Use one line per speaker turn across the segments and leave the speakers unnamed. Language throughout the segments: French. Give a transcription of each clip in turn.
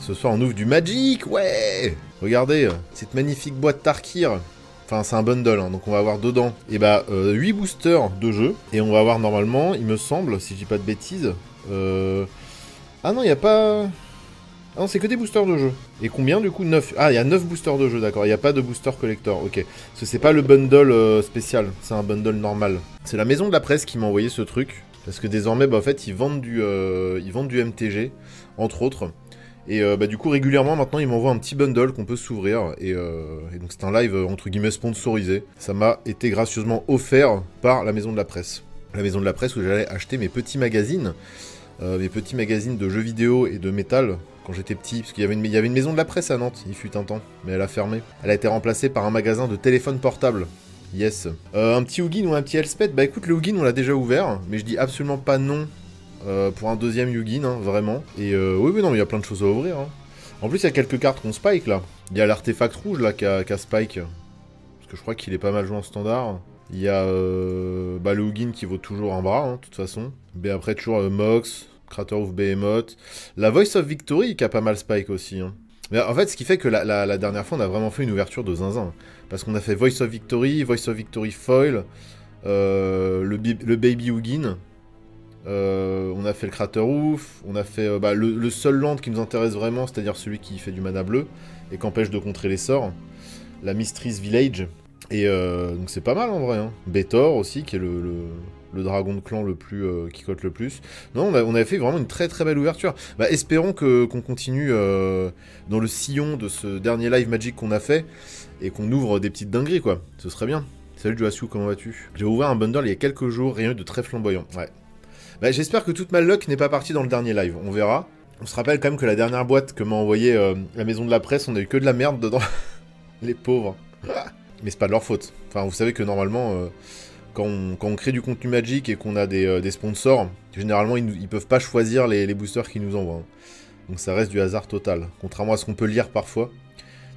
Ce soir, on ouvre du Magic, ouais. Regardez, cette magnifique boîte Tarkir. Enfin, c'est un bundle, hein, donc on va avoir dedans 8 boosters de jeu. Et on va avoir normalement, il me semble, si je dis pas de bêtises... Ah non, il n'y a pas... Ah non, c'est que des boosters de jeu. Et combien du coup? 9. Ah, il y a 9 boosters de jeu, d'accord. Il n'y a pas de booster collector, ok. Parce que c'est pas le bundle spécial, c'est un bundle normal. C'est la maison de la presse qui m'a envoyé ce truc. Parce que désormais, bah, en fait, ils vendent du MTG, entre autres. Et du coup, régulièrement, maintenant, ils m'envoient un petit bundle qu'on peut s'ouvrir. Et donc, c'est un live, entre guillemets, sponsorisé. Ça m'a été gracieusement offert par la maison de la presse. La maison de la presse où j'allais acheter mes petits magazines. Mes petits magazines de jeux vidéo et de métal quand j'étais petit, parce qu'il y avait une maison de la presse à Nantes, il fut un temps, mais elle a fermé. Elle a été remplacée par un magasin de téléphone portable. Yes. Un petit Hugin ou un petit Elspeth, bah écoute, le Hugin on l'a déjà ouvert, mais je dis absolument pas non pour un deuxième Hugin, hein, vraiment. Et oui, non, mais il y a plein de choses à ouvrir. Hein. En plus, il y a quelques cartes qu'on spike là. Il y a l'artefact rouge là qu'a spike, parce que je crois qu'il est pas mal joué en standard. Il y a le Hugin qui vaut toujours un bras, hein, de toute façon. Mais après, toujours Mox, Crater of Behemoth. La Voice of Victory qui a pas mal spike aussi. Hein. Mais en fait, ce qui fait que la dernière fois, on a vraiment fait une ouverture de zinzin. Parce qu'on a fait Voice of Victory Foil, le Baby Hugin. On a fait le Crater Roof. On a fait le seul land qui nous intéresse vraiment, c'est-à-dire celui qui fait du mana bleu et qui empêche de contrer les sorts. La Mistress Village. Et donc c'est pas mal en vrai. Hein. Betor aussi, qui est le dragon de clan le plus qui cote le plus. Non, on avait fait vraiment une très très belle ouverture. Bah, espérons qu'on continue dans le sillon de ce dernier live Magic qu'on a fait et qu'on ouvre des petites dingueries quoi. Ce serait bien. Salut Joasiu, comment vas-tu? J'ai ouvert un bundle il y a quelques jours, rien de très flamboyant. Ouais. Bah, j'espère que toute ma luck n'est pas partie dans le dernier live. On verra. On se rappelle quand même que la dernière boîte que m'a envoyée la maison de la presse, on a eu que de la merde dedans. Les pauvres. Mais c'est pas de leur faute. Enfin, vous savez que normalement, quand on crée du contenu Magic et qu'on a des sponsors, généralement, ils peuvent pas choisir les boosters qu'ils nous envoient. Hein. Donc ça reste du hasard total, contrairement à ce qu'on peut lire parfois.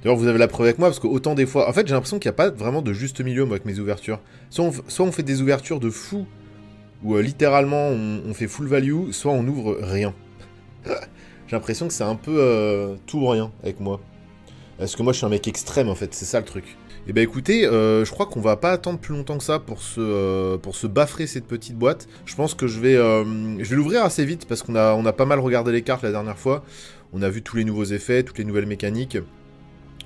D'ailleurs, vous avez la preuve avec moi, parce que autant des fois... En fait, j'ai l'impression qu'il n'y a pas vraiment de juste milieu, moi, avec mes ouvertures. Soit on fait des ouvertures de fou, où littéralement, on fait full value, soit on ouvre rien. J'ai l'impression que c'est un peu tout ou rien avec moi. Parce que moi, je suis un mec extrême, en fait, c'est ça le truc. Et bah écoutez, je crois qu'on va pas attendre plus longtemps que ça pour se baffrer cette petite boîte. Je pense que je vais l'ouvrir assez vite parce qu'on a pas mal regardé les cartes la dernière fois. On a vu tous les nouveaux effets, toutes les nouvelles mécaniques.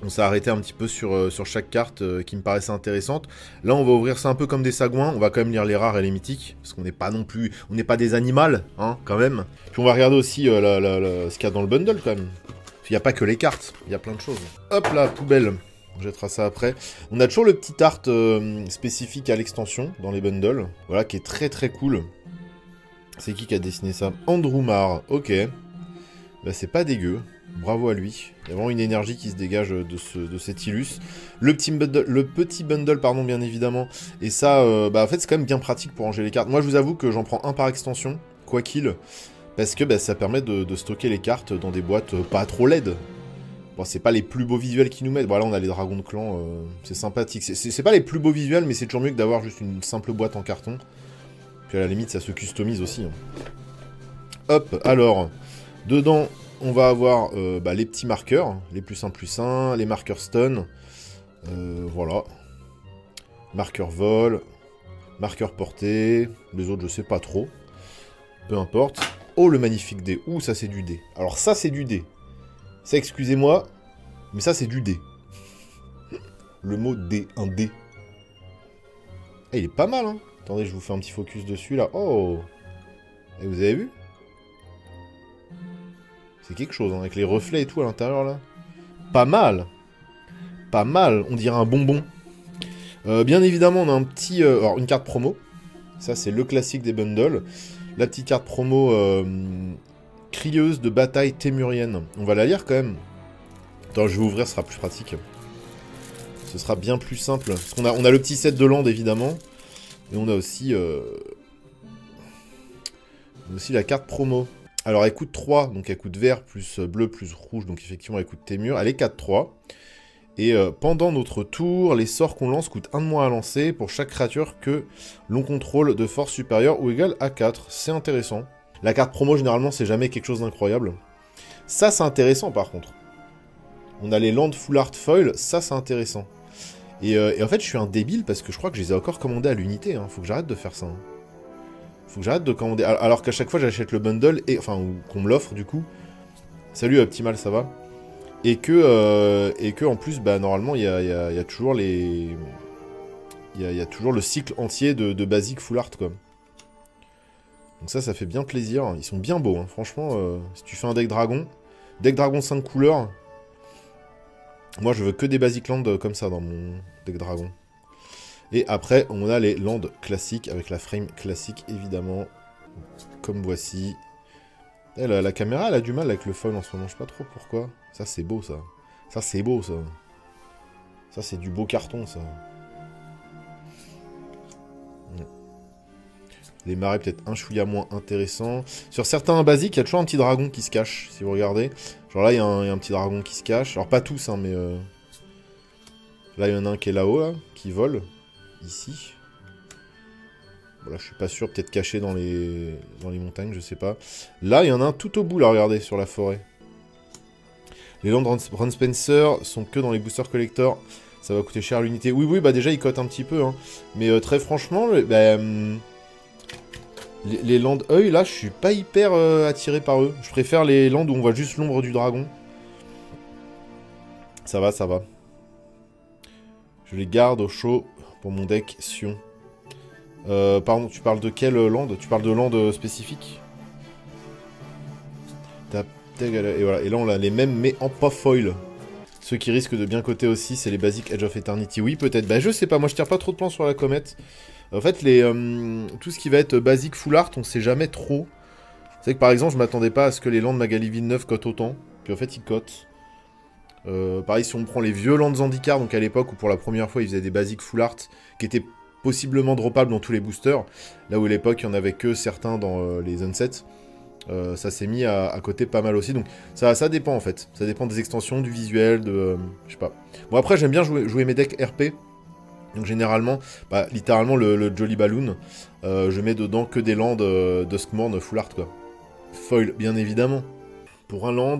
On s'est arrêté un petit peu sur chaque carte qui me paraissait intéressante. Là, on va ouvrir ça un peu comme des sagouins. On va quand même lire les rares et les mythiques. Parce qu'on n'est pas non plus... On n'est pas des animaux, hein, quand même. Puis on va regarder aussi ce qu'il y a dans le bundle, quand même. Il n'y a pas que les cartes, il y a plein de choses. Hop là, poubelle. On jettera ça après. On a toujours le petit art spécifique à l'extension dans les bundles. Voilà, qui est très très cool. C'est qui a dessiné ça? Andrew Marr, ok. Bah c'est pas dégueu. Bravo à lui. Il y a vraiment une énergie qui se dégage de cet illus. Le petit bundle, pardon, bien évidemment. Et ça, en fait, c'est quand même bien pratique pour ranger les cartes. Moi, je vous avoue que j'en prends un par extension, quoi qu'il. Parce que ça permet de stocker les cartes dans des boîtes pas trop laides. Bon, c'est pas les plus beaux visuels qu'ils nous mettent. Bon, là, on a les dragons de clan, c'est sympathique. C'est pas les plus beaux visuels, mais c'est toujours mieux que d'avoir juste une simple boîte en carton. Puis à la limite, ça se customise aussi. Hein. Hop, alors, dedans, on va avoir les petits marqueurs, les plus 1+1, les marqueurs stun. Voilà. Marqueur vol, marqueur portée. Les autres, je sais pas trop. Peu importe. Oh, le magnifique dé. Ouh, ça, c'est du dé. Alors, ça, c'est du dé. Ça, excusez-moi, mais ça, c'est du dé. Le mot dé, un dé. Eh, il est pas mal, hein. Attendez, je vous fais un petit focus dessus, là. Oh. Et vous avez vu? C'est quelque chose, hein, avec les reflets et tout à l'intérieur, là. Pas mal. Pas mal, on dirait un bonbon. Bien évidemment, on a un petit... alors, une carte promo. Ça, c'est le classique des bundles. La petite carte promo... Crieuse de bataille témurienne. On va la lire quand même. Attends, je vais ouvrir, ce sera plus pratique. Ce sera bien plus simple. Parce qu'on a le petit set de land, évidemment. Et on a aussi... la carte promo. Alors, elle coûte 3. Donc, elle coûte vert, plus bleu, plus rouge. Donc, effectivement, elle coûte Témur. Elle est 4-3. Et pendant notre tour, les sorts qu'on lance coûtent 1 de moins à lancer pour chaque créature que l'on contrôle de force supérieure ou égale à 4. C'est intéressant. La carte promo, généralement, c'est jamais quelque chose d'incroyable. Ça, c'est intéressant, par contre. On a les Land Full Art Foil, ça, c'est intéressant. Et en fait, je suis un débile parce que je crois que je les ai encore commandés à l'unité. Hein. Faut que j'arrête de faire ça. Hein. Faut que j'arrête de commander. Alors qu'à chaque fois, j'achète le bundle, et enfin, ou qu'on me l'offre, du coup. Salut, Optimal, ça va? Et que en plus, bah, normalement, il y a toujours les... Il y a toujours le cycle entier de basique full art, quoi. Donc ça fait bien plaisir. Ils sont bien beaux, hein. Franchement, si tu fais un deck dragon 5 couleurs, moi, je veux que des basic lands comme ça dans mon deck dragon. Et après, on a les lands classiques, avec la frame classique, évidemment. Comme voici. Et la caméra, elle a du mal avec le foil en ce moment, je sais pas trop pourquoi. Ça, c'est beau, ça. Ça, c'est beau, ça. Ça, c'est du beau carton, ça. Les marais, peut-être un chouïa moins intéressant. Sur certains basiques, il y a toujours un petit dragon qui se cache, si vous regardez. Genre là, il y a un petit dragon qui se cache. Alors, pas tous, hein, mais... Là, il y en a un qui est là-haut, là, qui vole. Ici. Voilà, je suis pas sûr, peut-être caché dans les montagnes, je sais pas. Là, il y en a un tout au bout, là, regardez, sur la forêt. Les lands Ron Spencer sont que dans les boosters collector. Ça va coûter cher à l'unité. Oui, bah déjà, ils cotent un petit peu, hein. Mais très franchement, les lands œil, là, je suis pas hyper attiré par eux. Je préfère les lands où on voit juste l'ombre du dragon. Ça va, ça va. Je les garde au chaud pour mon deck Sion. Pardon, tu parles de quel land? Tu parles de land spécifique? Et voilà, et là on a les mêmes mais en pas foil. Ceux qui risquent de bien coter aussi, c'est les basiques Edge of Eternity. Oui, peut-être. Bah, je sais pas, moi je tire pas trop de plans sur la comète. En fait, tout ce qui va être basique full art, on sait jamais trop. C'est que par exemple, je m'attendais pas à ce que les lands Magali Villeneuve cotent autant. Puis en fait, ils cotent. Pareil, si on prend les vieux lands Zendikar, donc à l'époque où pour la première fois ils faisaient des basiques full art, qui étaient possiblement droppables dans tous les boosters, là où à l'époque il n'y en avait que certains dans les Unsets. Ça s'est mis à côté pas mal aussi, donc ça dépend en fait. Ça dépend des extensions, du visuel, je sais pas. Bon après j'aime bien jouer mes decks RP, donc généralement, littéralement le Jolly Balloon, je mets dedans que des lands Duskmourn full art quoi. Foil bien évidemment. Pour un land,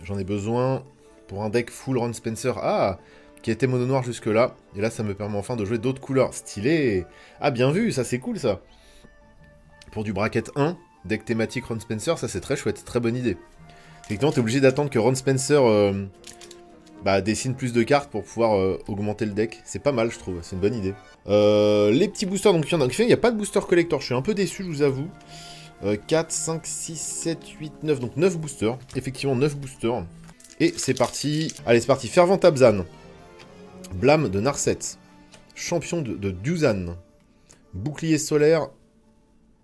j'en ai besoin pour un deck full Ron Spencer, qui était mono noir jusque là, et là ça me permet enfin de jouer d'autres couleurs. Stylé. Ah bien vu, ça c'est cool ça. Pour du bracket 1, deck thématique Ron Spencer, ça c'est très chouette, très bonne idée. Effectivement, t'es obligé d'attendre que Ron Spencer dessine plus de cartes pour pouvoir augmenter le deck. C'est pas mal, je trouve, c'est une bonne idée. Les petits boosters, donc il n'y a pas de booster collector, je suis un peu déçu, je vous avoue. 4, 5, 6, 7, 8, 9, donc 9 boosters. Effectivement, 9 boosters. Et c'est parti. Allez, c'est parti. Fervent Abzan. Blâme de Narset. Champion de Duzan. Bouclier solaire.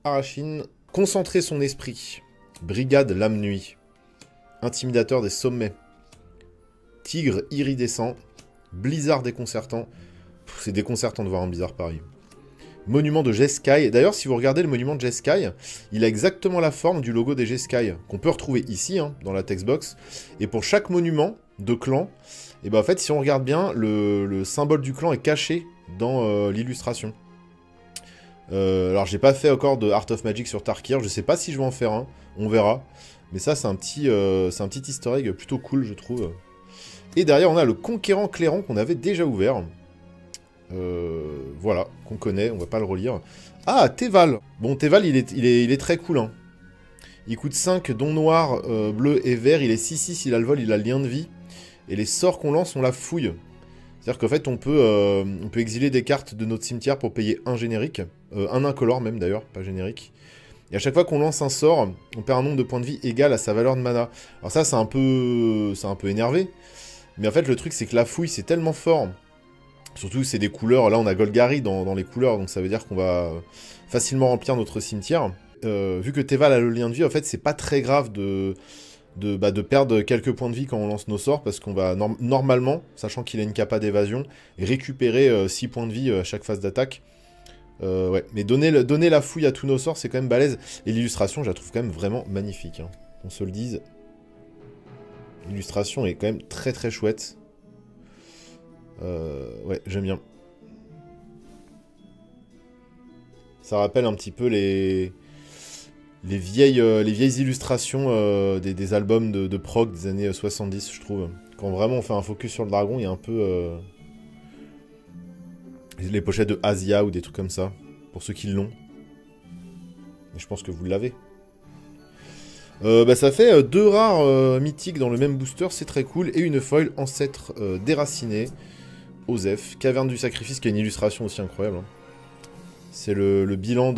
Arachine. Concentrer son esprit. Brigade Lame Nuit. Intimidateur des sommets. Tigre iridescent. Blizzard déconcertant. C'est déconcertant de voir un blizzard pareil. Monument de Jeskai. D'ailleurs, si vous regardez le monument de Jeskai, il a exactement la forme du logo des Jeskai, qu'on peut retrouver ici, hein, dans la textbox. Et pour chaque monument de clan, et ben en fait, si on regarde bien, le symbole du clan est caché dans l'illustration. Alors, j'ai pas fait encore de Art of Magic sur Tarkir, je sais pas si je vais en faire un, on verra. Mais ça, c'est un petit easter egg plutôt cool, je trouve. Et derrière, on a le Conquérant Clairon qu'on avait déjà ouvert. Voilà, qu'on connaît, on va pas le relire. Ah, Teval. Bon, Teval, il est très cool, hein. Il coûte 5, dont noir, bleu et vert. Il est 6-6, il a le vol, il a le lien de vie. Et les sorts qu'on lance, on la fouille. C'est-à-dire qu'en fait, on peut exiler des cartes de notre cimetière pour payer un générique. Un incolore même, d'ailleurs, pas générique. Et à chaque fois qu'on lance un sort, on perd un nombre de points de vie égal à sa valeur de mana. Alors ça, c'est un peu énervé. Mais en fait, le truc, c'est que la fouille, c'est tellement fort. Surtout, c'est des couleurs. Là, on a Golgari dans les couleurs, donc ça veut dire qu'on va facilement remplir notre cimetière. Vu que Teval a le lien de vie, en fait, c'est pas très grave de perdre quelques points de vie quand on lance nos sorts, parce qu'on va normalement, sachant qu'il a une capa d'évasion, récupérer 6 points de vie à chaque phase d'attaque. Ouais, mais donner la fouille à tous nos sorts, c'est quand même balèze. Et l'illustration, je la trouve quand même vraiment magnifique, hein. Qu'on se le dise. L'illustration est quand même très très chouette. Ouais, j'aime bien. Ça rappelle un petit peu les les vieilles illustrations des albums de prog des années 70, je trouve. Quand vraiment on fait un focus sur le dragon, il y a un peu... les pochettes de Asia ou des trucs comme ça, pour ceux qui l'ont. Et je pense que vous l'avez. Bah ça fait 2 rares mythiques dans le même booster, c'est très cool. Et une foil ancêtre déracinée, Osef, Caverne du Sacrifice, qui a une illustration aussi incroyable. Hein. C'est le bilan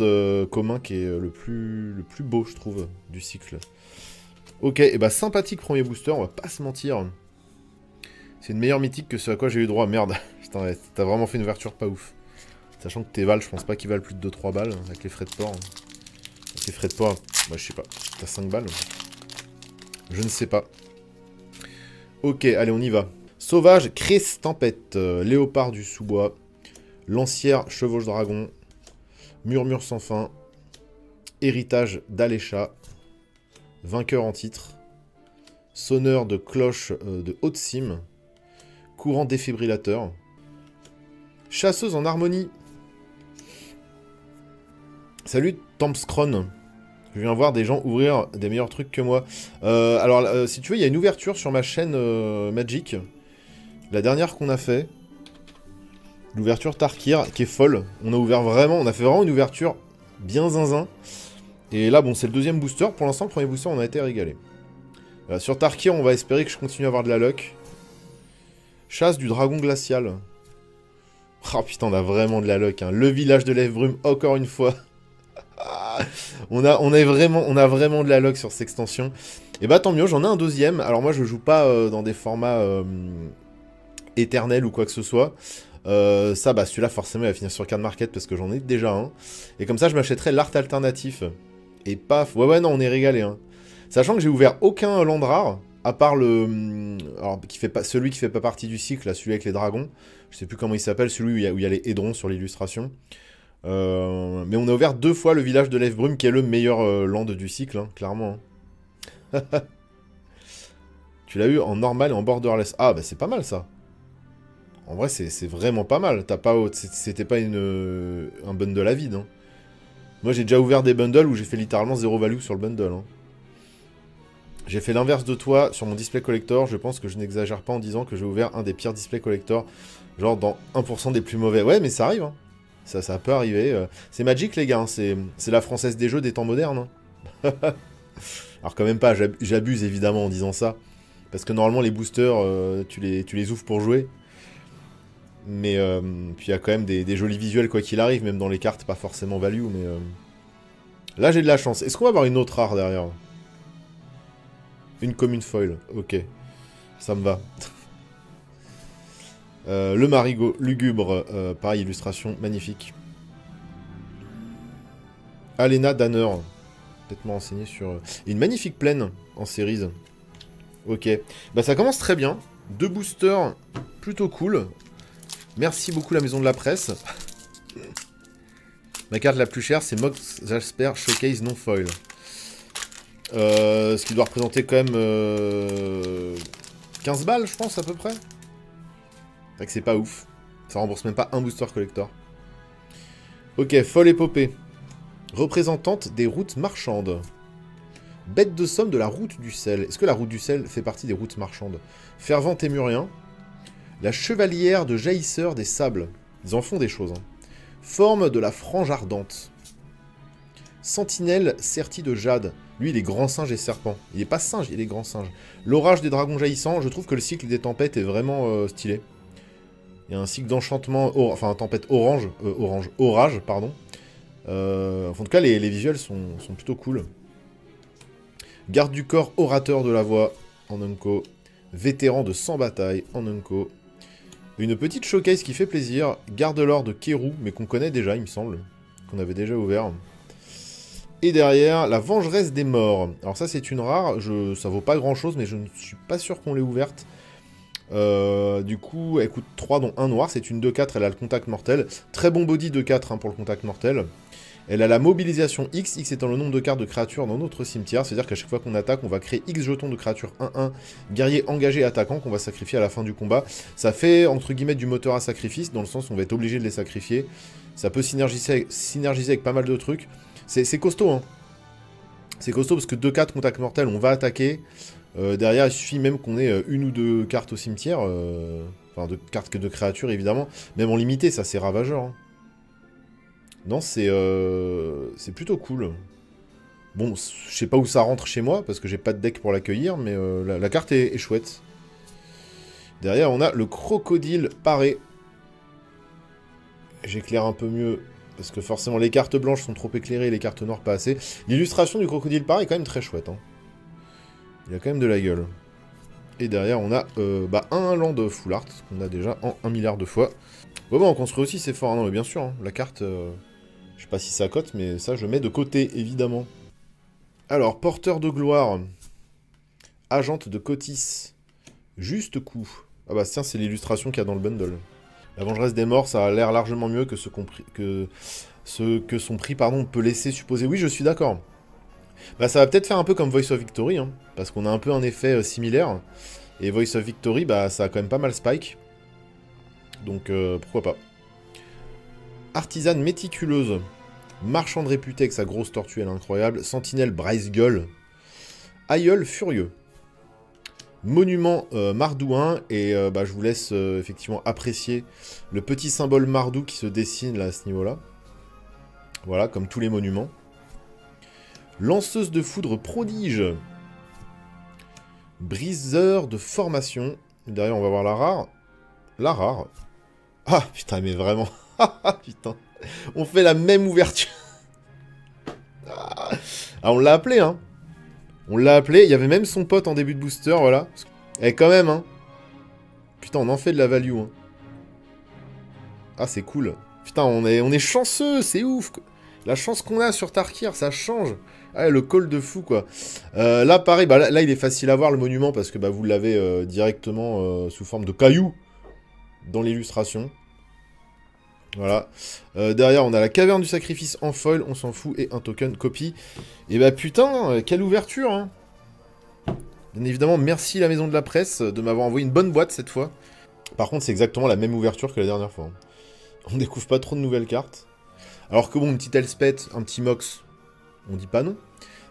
commun qui est le plus beau, je trouve, du cycle. Ok, et bah sympathique premier booster, on va pas se mentir. C'est une meilleure mythique que ce à quoi j'ai eu droit. Merde, putain, ouais, t'as vraiment fait une ouverture pas ouf. Sachant que tes vals, je pense pas qu'ils valent plus de 2-3 balles, avec les frais de port. Avec les frais de port, bah je sais pas, t'as 5 balles. Je ne sais pas. Ok, allez, on y va. Sauvage, Chris Tempête, Léopard du sous-bois, Lancière, Chevauche Dragon, Murmure sans fin, Héritage d'Alécha, Vainqueur en titre, Sonneur de cloche de haute cime, Courant défibrillateur, Chasseuse en harmonie. Salut Tampskron. Je viens voir des gens ouvrir des meilleurs trucs que moi. Alors, si tu veux, il y a une ouverture sur ma chaîne Magic. La dernière qu'on a fait. L'ouverture Tarkir, qui est folle. On a fait vraiment une ouverture bien zinzin. Et là, bon, c'est le deuxième booster. Pour l'instant, le premier booster, on a été régalé. Sur Tarkir, on va espérer que je continue à avoir de la luck. Chasse du dragon glacial. Oh putain, on a vraiment de la luck. Hein. Le village de l'Ève-Brume, encore une fois. on a vraiment de la luck sur cette extension. Et bah tant mieux, j'en ai un deuxième. Alors moi, je joue pas dans des formats éternels ou quoi que ce soit. Ça, bah celui-là, forcément, il va finir sur Card Market parce que j'en ai déjà un. Et comme ça, je m'achèterai l'art alternatif. Et paf. Ouais, non, on est régalé. Hein. Sachant que j'ai ouvert aucun land rare, à part le... Alors, celui qui fait pas partie du cycle, là, celui avec les dragons. Je sais plus comment il s'appelle, celui où il y a les Hédrons sur l'illustration. Mais on a ouvert 2 fois le village de l'Ève-Brume, qui est le meilleur land du cycle, hein, clairement. Hein. Tu l'as eu en normal et en borderless. Ah, bah c'est pas mal, ça. En vrai, c'est vraiment pas mal. C'était pas un bundle à vide. Hein. Moi, j'ai déjà ouvert des bundles où j'ai fait littéralement 0 value sur le bundle. Hein. J'ai fait l'inverse de toi sur mon display collector. Je pense que je n'exagère pas en disant que j'ai ouvert un des pires display collector. Genre dans 1% des plus mauvais. Ouais, mais ça arrive. Hein. Ça peut arriver. C'est Magic, les gars. Hein. C'est la française des jeux des temps modernes. Hein. Alors quand même pas. J'abuse évidemment en disant ça. Parce que normalement, les boosters, tu les ouvres pour jouer. Mais puis il y a quand même des jolis visuels quoi qu'il arrive, même dans les cartes, pas forcément value, mais... Là j'ai de la chance. Est-ce qu'on va avoir une autre rare derrière? Une commune foil, ok. Ça me va. Le marigot lugubre, pareil, illustration magnifique. Alena Danner, peut-être me renseigner sur... une magnifique plaine en series. Ok. Bah ça commence très bien. 2 boosters plutôt cool. Merci beaucoup la maison de la presse. Ma carte la plus chère, c'est Mox Jasper Showcase non foil. Ce qui doit représenter quand même 15 balles, je pense, à peu près. C'est vrai que c'est pas ouf. Ça rembourse même pas un booster collector. Ok, folle épopée. Représentante des routes marchandes. Bête de somme de la route du sel. Est-ce que la route du sel fait partie des routes marchandes? Fervent témurien. La chevalière de jaillisseur des sables. Ils en font des choses. Hein. Forme de la frange ardente. Sentinelle sertie de jade. Lui, il est grand singe et serpent. Il est pas singe, il est grand singe. L'orage des dragons jaillissants. Je trouve que le cycle des tempêtes est vraiment stylé. Il y a un cycle d'enchantement... Enfin, tempête orange. Orage, pardon. En tout cas, les visuels sont plutôt cool. Garde du corps, orateur de la voix en Unco. Vétéran de 100 batailles en Unco. Une petite showcase qui fait plaisir. Garde-l'or de Kérou, mais qu'on connaît déjà, il me semble. Qu'on avait déjà ouvert. Et derrière, la vengeresse des morts. Alors ça, c'est une rare. Ça vaut pas grand-chose, mais je ne suis pas sûr qu'on l'ait ouverte. Du coup, elle coûte 3, dont 1 noir. C'est une 2-4, elle a le contact mortel. Très bon body 2-4 hein, pour le contact mortel. Elle a la mobilisation X, X étant le nombre de cartes de créatures dans notre cimetière, c'est-à-dire qu'à chaque fois qu'on attaque, on va créer X jetons de créatures 1-1, guerrier engagé attaquant, qu'on va sacrifier à la fin du combat. Ça fait, entre guillemets, du moteur à sacrifice, dans le sens où on va être obligé de les sacrifier. Ça peut synergiser avec pas mal de trucs. C'est costaud, hein. C'est costaud parce que 2-4 contact mortel, on va attaquer. Derrière, il suffit même qu'on ait une ou deux cartes au cimetière. Enfin, de cartes que de créatures, évidemment. Même en limité, ça, c'est ravageur. Hein. Non, c'est plutôt cool. Bon, je sais pas où ça rentre chez moi, parce que j'ai pas de deck pour l'accueillir, mais la carte est chouette. Derrière, on a le crocodile paré. J'éclaire un peu mieux, parce que forcément, les cartes blanches sont trop éclairées, les cartes noires pas assez. L'illustration du crocodile paré est quand même très chouette. Hein. Il a quand même de la gueule. Et derrière, on a un land full art, qu'on a déjà en 1 milliard de fois. Bon, on construit aussi, c'est fort. Hein, non, mais bien sûr, hein, la carte, je sais pas si ça cote, mais ça, je mets de côté, évidemment. Alors, porteur de gloire. Agente de Cotis. Juste coup. Ah bah tiens, c'est l'illustration qu'il y a dans le bundle. La vengeresse des morts, ça a l'air largement mieux que ce que son prix peut laisser supposer. Oui, je suis d'accord. Bah ça va peut-être faire un peu comme Voice of Victory, hein, parce qu'on a un peu un effet similaire. Et Voice of Victory, bah ça a quand même pas mal spike. Donc pourquoi pas. Artisane méticuleuse. Marchande réputée avec sa grosse tortue, elle est incroyable. Sentinelle Bryce Gull. Aïeul furieux. Monument mardouin, et je vous laisse effectivement apprécier le petit symbole mardou qui se dessine là à ce niveau-là. Voilà, comme tous les monuments. Lanceuse de foudre prodige. Briseur de formation. Derrière, on va voir la rare. La rare. Ah, putain, mais vraiment. Putain. On fait la même ouverture. Ah, on l'a appelé, hein. On l'a appelé. Il y avait même son pote en début de booster, voilà. Et quand même, hein. Putain, on en fait de la value, hein. Ah, c'est cool. Putain, on est chanceux, c'est ouf. La chance qu'on a sur Tarkir, ça change. Ah, le call de fou, quoi. Là, pareil, là, il est facile à voir, le monument, parce que vous l'avez directement sous forme de cailloux dans l'illustration. Voilà. Derrière, on a la caverne du sacrifice en foil, on s'en fout, et un token copie. Et putain, quelle ouverture, hein. Bien évidemment, merci la maison de la presse de m'avoir envoyé une bonne boîte cette fois. Par contre, c'est exactement la même ouverture que la dernière fois. On découvre pas trop de nouvelles cartes. Alors que bon, une petite Elspeth, un petit Mox, on dit pas non.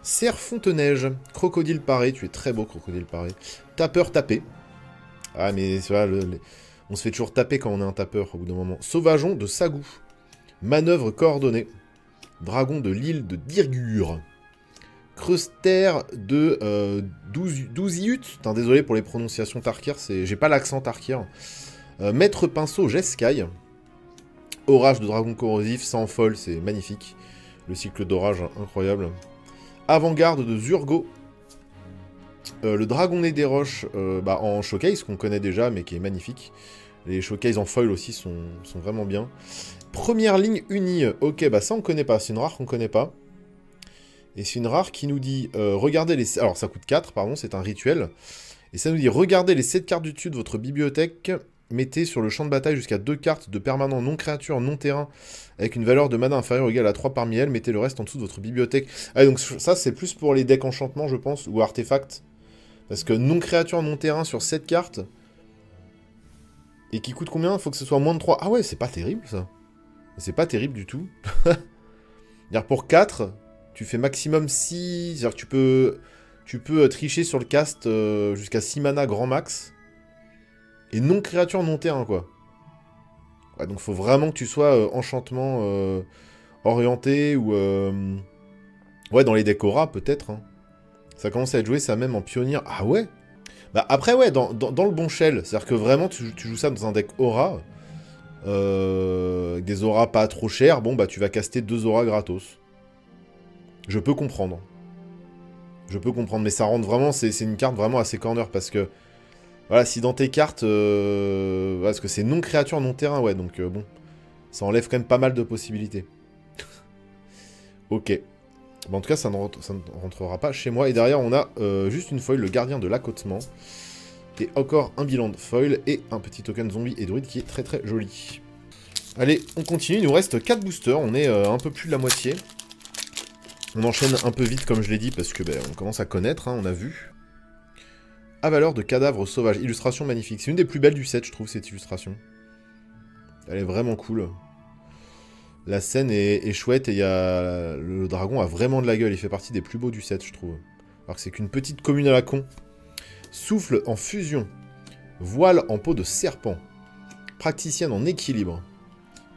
Cerf Fonteneige, Crocodile paré, tu es très beau Crocodile paré. Tapeur tapé. Ah mais c'est vrai, on se fait toujours taper quand on est un tapeur au bout d'un moment. Sauvageon de Sagou. Manœuvre coordonnée. Dragon de l'île de Dirgur. Creuster de 12 Iut. Putain, désolé pour les prononciations Tarkir, j'ai pas l'accent Tarkir. Maître Pinceau Jeskai. Orage de dragon corrosif, sans folle, c'est magnifique. Le cycle d'orage, incroyable. Avant-garde de Zurgo. Le dragonnet des roches en showcase, qu'on connaît déjà, mais qui est magnifique. Les showcase en foil aussi sont vraiment bien. Première ligne unie. Ok, ça on connaît pas. C'est une rare qu'on connaît pas. Et c'est une rare qui nous dit, regardez les... Alors ça coûte 4, pardon, c'est un rituel. Et ça nous dit, regardez les 7 cartes du dessus de votre bibliothèque. Mettez sur le champ de bataille jusqu'à 2 cartes de permanent non-créature, non-terrain, avec une valeur de mana inférieure ou égale à 3 parmi elles. Mettez le reste en dessous de votre bibliothèque. Ah, donc ça, c'est plus pour les decks enchantements, je pense, ou artefacts. Parce que non-créature, non-terrain sur 7 cartes. Et qui coûte combien? Faut que ce soit moins de 3. Ah ouais, c'est pas terrible, ça. C'est pas terrible du tout. C'est-à-dire pour 4, tu fais maximum 6... C'est-à-dire que tu peux tricher sur le cast jusqu'à 6 mana grand max. Et non-créature, non-terrain, quoi. Ouais, donc faut vraiment que tu sois enchantement orienté, ou... Ouais, dans les decks aura, peut-être. Hein. Ça commence à être joué, ça même en pionnier. Ah ouais? Après, ouais, dans le bon shell. C'est-à-dire que vraiment, tu joues ça dans un deck aura. Avec des auras pas trop chères. Bon, tu vas caster 2 auras gratos. Je peux comprendre. Je peux comprendre, mais ça rentre vraiment... C'est une carte vraiment assez corner, parce que... Voilà, si dans tes cartes... parce que c'est non-créature, non-terrain, ouais, donc bon. Ça enlève quand même pas mal de possibilités. Ok. En tout cas, ça ne rentrera pas chez moi. Et derrière, on a juste une foil, le gardien de l'accotement. Et encore un bilan de foil et un petit token zombie et druide qui est très très joli. Allez, on continue. Il nous reste 4 boosters. On est un peu plus de la moitié. On enchaîne un peu vite, comme je l'ai dit, parce que on commence à connaître, hein, on a vu. Avaleur de cadavres sauvages. Illustration magnifique. C'est une des plus belles du set, je trouve, cette illustration. Elle est vraiment cool. La scène est chouette et le dragon a vraiment de la gueule. Il fait partie des plus beaux du set, je trouve. Alors que c'est qu'une petite commune à la con. Souffle en fusion. Voile en peau de serpent. Praticienne en équilibre.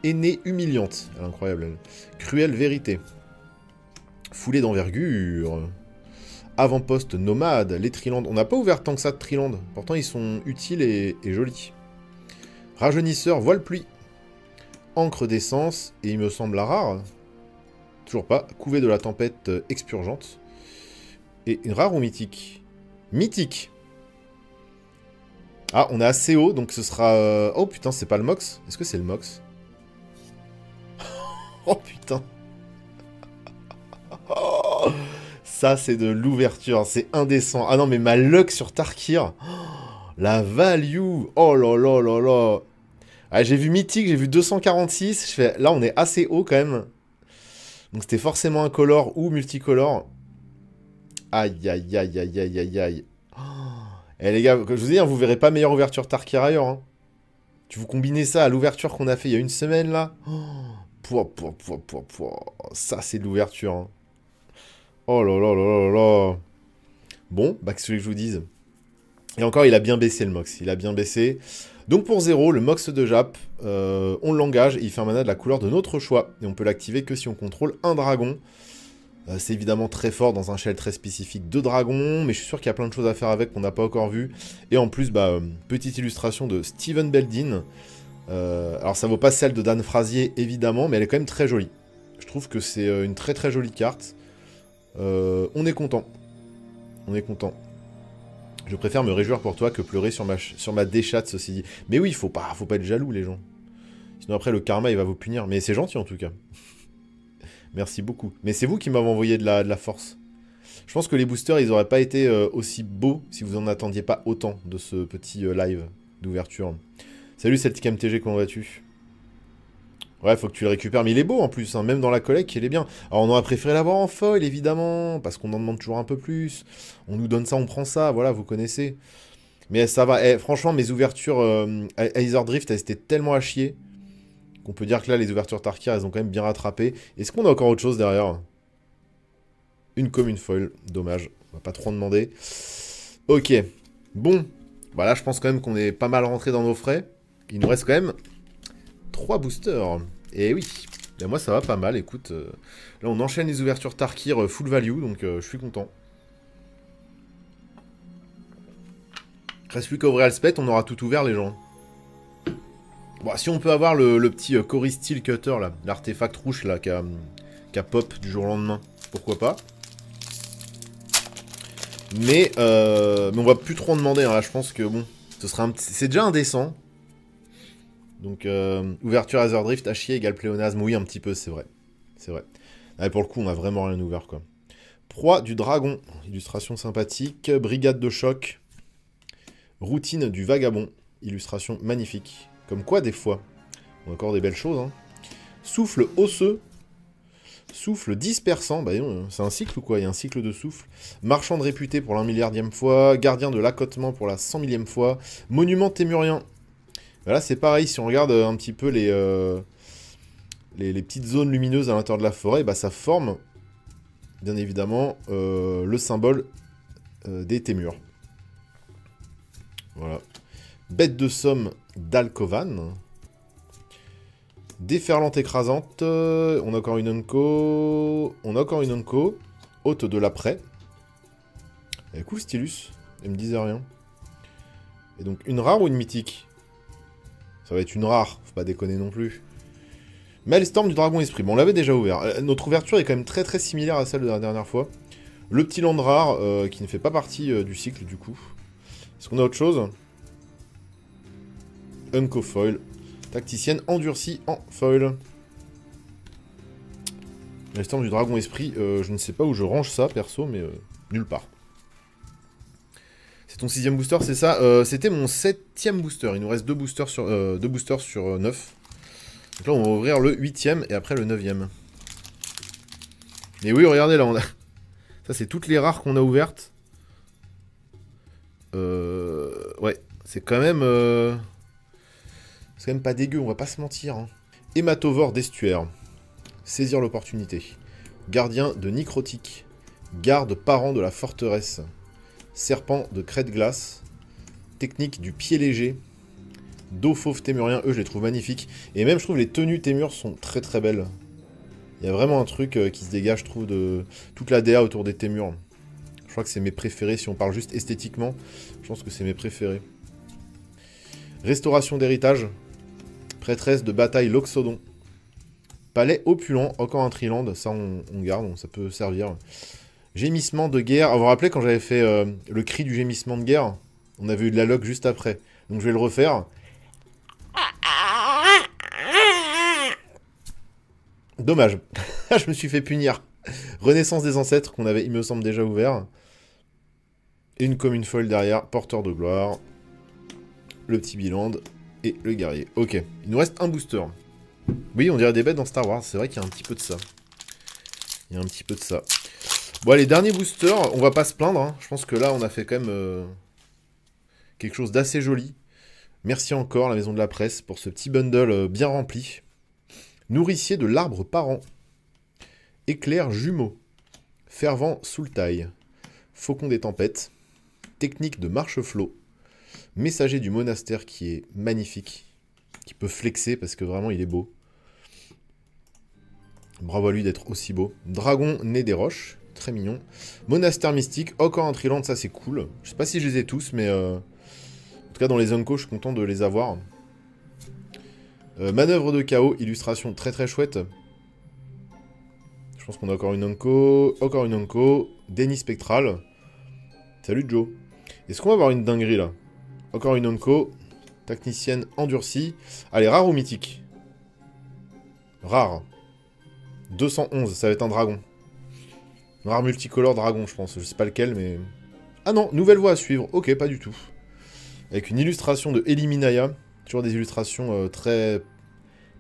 Aînée humiliante. Elle est incroyable, elle. Cruelle vérité. Foulée d'envergure. Avant-poste nomade. Les Trilandes. On n'a pas ouvert tant que ça de Trilandes. Pourtant, ils sont utiles et jolis. Rajeunisseur, voile pluie. Encre d'essence. Et il me semble la rare. Toujours pas. Couvée de la tempête expurgente. Et une rare ou mythique? Mythique. Ah, on est assez haut, donc ce sera... Oh putain, c'est pas le Mox? Est-ce que c'est le Mox? Oh putain. Oh, ça, c'est de l'ouverture. C'est indécent. Ah non, mais ma luck sur Tarkir. Oh, la value. Oh là là là là. Ah, j'ai vu mythique, j'ai vu 246. Je fais... Là, on est assez haut quand même. Donc c'était forcément incolore ou multicolore. Aïe, aïe, aïe, aïe, aïe, aïe, aïe. Oh. Eh les gars, comme je vous dis, hein, vous verrez pas meilleure ouverture Tarkir ailleurs. Hein. Tu vous combinez ça à l'ouverture qu'on a fait il y a une semaine là. Oh. Ça, c'est de l'ouverture. Hein. Oh là là là là là. Bon, bah qu'est-ce que je vous dise. Et encore, il a bien baissé le Mox. Il a bien baissé. Donc pour 0, le Mox de Jap, on l'engage et il fait un mana de la couleur de notre choix. Et on peut l'activer que si on contrôle un dragon. C'est évidemment très fort dans un shell très spécifique de dragon, mais je suis sûr qu'il y a plein de choses à faire avec qu'on n'a pas encore vu. Et en plus, bah, petite illustration de Steven Beldin. Alors ça vaut pas celle de Dan Frazier, évidemment, mais elle est quand même très jolie. Je trouve que c'est une très très jolie carte. On est content. On est content. Je préfère me réjouir pour toi que pleurer sur ma déchatte, ceci dit. Mais oui, faut pas être jaloux, les gens. Sinon après, le karma, il va vous punir. Mais c'est gentil, en tout cas. Merci beaucoup. Mais c'est vous qui m'avez envoyé de la force. Je pense que les boosters, ils auraient pas été aussi beaux si vous en attendiez pas autant de ce petit live d'ouverture. Salut Celtic MTG, comment vas-tu? Ouais, faut que tu le récupères, mais il est beau en plus, hein. Même dans la collecte, il est bien. Alors on aurait préféré l'avoir en foil, évidemment, parce qu'on en demande toujours un peu plus. On nous donne ça, on prend ça, voilà, vous connaissez. Mais ça va, franchement, mes ouvertures Aether Drift, elles étaient tellement à chier. On peut dire que là, les ouvertures Tarkir, elles ont quand même bien rattrapé. Est-ce qu'on a encore autre chose derrière? Une commune foil. Dommage. On va pas trop en demander. Ok. Bon. Voilà, je pense quand même qu'on est pas mal rentré dans nos frais. Il nous reste quand même 3 boosters. Et oui. Et moi, ça va pas mal. Écoute, là, on enchaîne les ouvertures Tarkir full value. Donc, je suis content. Reste plus qu'à ouvrir Elspeth. On aura tout ouvert, les gens. Bon, si on peut avoir le petit Cory Steel Cutter, là, l'artefact rouge, là, qui a pop du jour au lendemain, pourquoi pas. Mais on va plus trop en demander, hein, là, je pense que, bon, ce sera c'est déjà indécent. Donc, ouverture Aether Drift, à chier, égale pléonasme, oui, un petit peu, c'est vrai. C'est vrai. Ah, pour le coup, on a vraiment rien ouvert, quoi. Proie du dragon, illustration sympathique, brigade de choc, routine du vagabond, illustration magnifique. Comme quoi, des fois, on a encore des belles choses. Hein. Souffle osseux. Souffle dispersant. Bah c'est un cycle ou quoi? Il y a un cycle de souffle. Marchand de réputé pour la 1 milliardième fois. Gardien de l'accotement pour la 100 millième fois. Monument témurien. Voilà, c'est pareil. Si on regarde un petit peu les petites zones lumineuses à l'intérieur de la forêt, bah, ça forme, bien évidemment, le symbole des témurs. Voilà. Bête de somme d'Alcovan. Déferlante écrasante. On a encore une Unco. On a encore une Unco. Hôte de l'après. Elle est cool, Stylus. Elle me disait rien. Et donc, une rare ou une mythique? Ça va être une rare. Faut pas déconner non plus. Maelstrom du Dragon Esprit. Bon, on l'avait déjà ouvert. Notre ouverture est quand même très très similaire à celle de la dernière fois. Le petit land rare qui ne fait pas partie du cycle, du coup. Est-ce qu'on a autre chose? Unco foil. Tacticienne endurcie en foil. Maelstrom du Dragon Esprit. Je ne sais pas où je range ça, perso, mais nulle part. C'est ton 6ème booster, c'est ça? C'était mon 7ème booster. Il nous reste 2 boosters sur 9. Donc là, on va ouvrir le 8ème et après le 9ème. Mais oui, regardez, là, on a... Ça, c'est toutes les rares qu'on a ouvertes. Ouais, c'est quand même... C'est quand même pas dégueu, on va pas se mentir. Hein. Hématovore d'estuaire. Saisir l'opportunité. Gardien de Necrotique. Garde parent de la forteresse. Serpent de crête glace. Technique du pied léger. Dos fauve témurien, eux je les trouve magnifiques. Et même je trouve les tenues témur sont très très belles. Il y a vraiment un truc qui se dégage, je trouve, de toute la DA autour des témurs. Je crois que c'est mes préférés, si on parle juste esthétiquement, je pense que c'est mes préférés. Restauration d'héritage. Prêtresse de bataille Loxodon. Palais opulent, encore un triland, ça on garde, ça peut servir. Gémissement de guerre, vous vous rappelez quand j'avais fait le cri du gémissement de guerre, on avait eu de la log juste après. Donc je vais le refaire. Dommage, je me suis fait punir. Renaissance des ancêtres, qu'on avait, il me semble, déjà ouvert. Et une commune folle derrière, porteur de gloire. Le petit biland et le guerrier. Ok, il nous reste un booster. Oui, on dirait des bêtes dans Star Wars, c'est vrai qu'il y a un petit peu de ça. Il y a un petit peu de ça. Bon, les derniers boosters, on va pas se plaindre. Hein. Je pense que là, on a fait quand même quelque chose d'assez joli. Merci encore, la Maison de la Presse, pour ce petit bundle bien rempli. Nourricier de l'arbre parent. Éclair jumeau. Fervent Soultail. Faucon des tempêtes. Technique de marche-flot. Messager du monastère qui est magnifique. Qui peut flexer parce que vraiment il est beau. Bravo à lui d'être aussi beau. Dragon né des roches. Très mignon. Monastère mystique. Encore un triland, ça c'est cool. Je sais pas si je les ai tous, mais... en tout cas dans les Unco, je suis content de les avoir. Manœuvre de chaos. Illustration très très chouette. Je pense qu'on a encore une Unco. Encore une Unco. Déni spectral. Salut Joe. Est-ce qu'on va avoir une dinguerie là? Encore une Unco. Technicienne endurcie. Allez, rare ou mythique? Rare. 211, ça va être un dragon. Rare multicolore dragon, je pense. Je sais pas lequel, mais... Ah non, nouvelle voie à suivre. Ok, pas du tout. Avec une illustration de Eliminaya. Toujours des illustrations très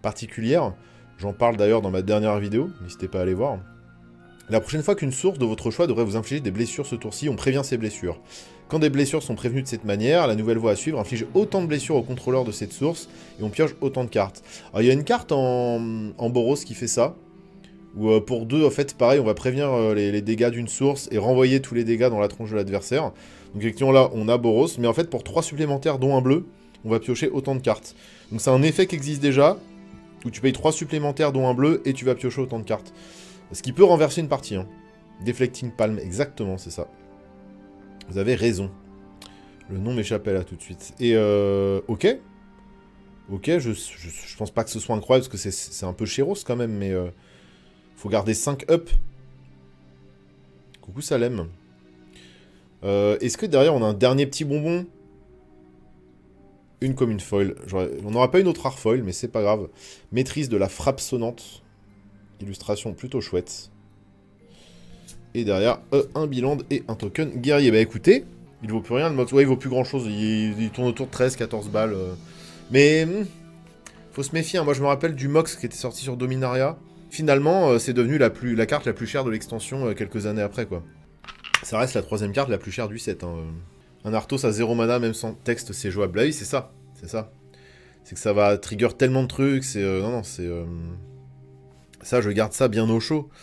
particulières. J'en parle d'ailleurs dans ma dernière vidéo. N'hésitez pas à aller voir. La prochaine fois qu'une source de votre choix devrait vous infliger des blessures ce tour-ci, on prévient ces blessures. Quand des blessures sont prévenues de cette manière, la nouvelle voie à suivre inflige autant de blessures au contrôleur de cette source, et on pioche autant de cartes. Alors il y a une carte en Boros qui fait ça, où pour 2, en fait, pareil, on va prévenir les dégâts d'une source et renvoyer tous les dégâts dans la tronche de l'adversaire. Donc effectivement là, on a Boros, mais en fait pour 3 supplémentaires, dont un bleu, on va piocher autant de cartes. Donc c'est un effet qui existe déjà, où tu payes 3 supplémentaires, dont un bleu, et tu vas piocher autant de cartes. Ce qui peut renverser une partie. Hein. Deflecting Palm, exactement, c'est ça. Vous avez raison. Le nom m'échappait là tout de suite. Et ok. Ok, je pense pas que ce soit incroyable, parce que c'est un peu chéros quand même, mais... faut garder 5 up. Coucou Salem. Est-ce que derrière on a un dernier petit bonbon? Une commune foil. On n'aura pas une autre rare foil, mais c'est pas grave. Maîtrise de la frappe sonnante. Illustration plutôt chouette. Et derrière, un biland et un token guerrier. Bah écoutez, il vaut plus rien le mode. Ouais, il vaut plus grand chose. Il tourne autour de 13-14 balles. Mais faut se méfier. Hein. Moi je me rappelle du Mox qui était sorti sur Dominaria. Finalement, c'est devenu la carte la plus chère de l'extension quelques années après, quoi. Ça reste la 3ème carte la plus chère du set. Hein. Un Arthos à 0 mana, même sans texte, c'est jouable. Bah oui, c'est ça. C'est ça. C'est que ça va trigger tellement de trucs. C'est non, c'est... Ça, je garde ça bien au chaud.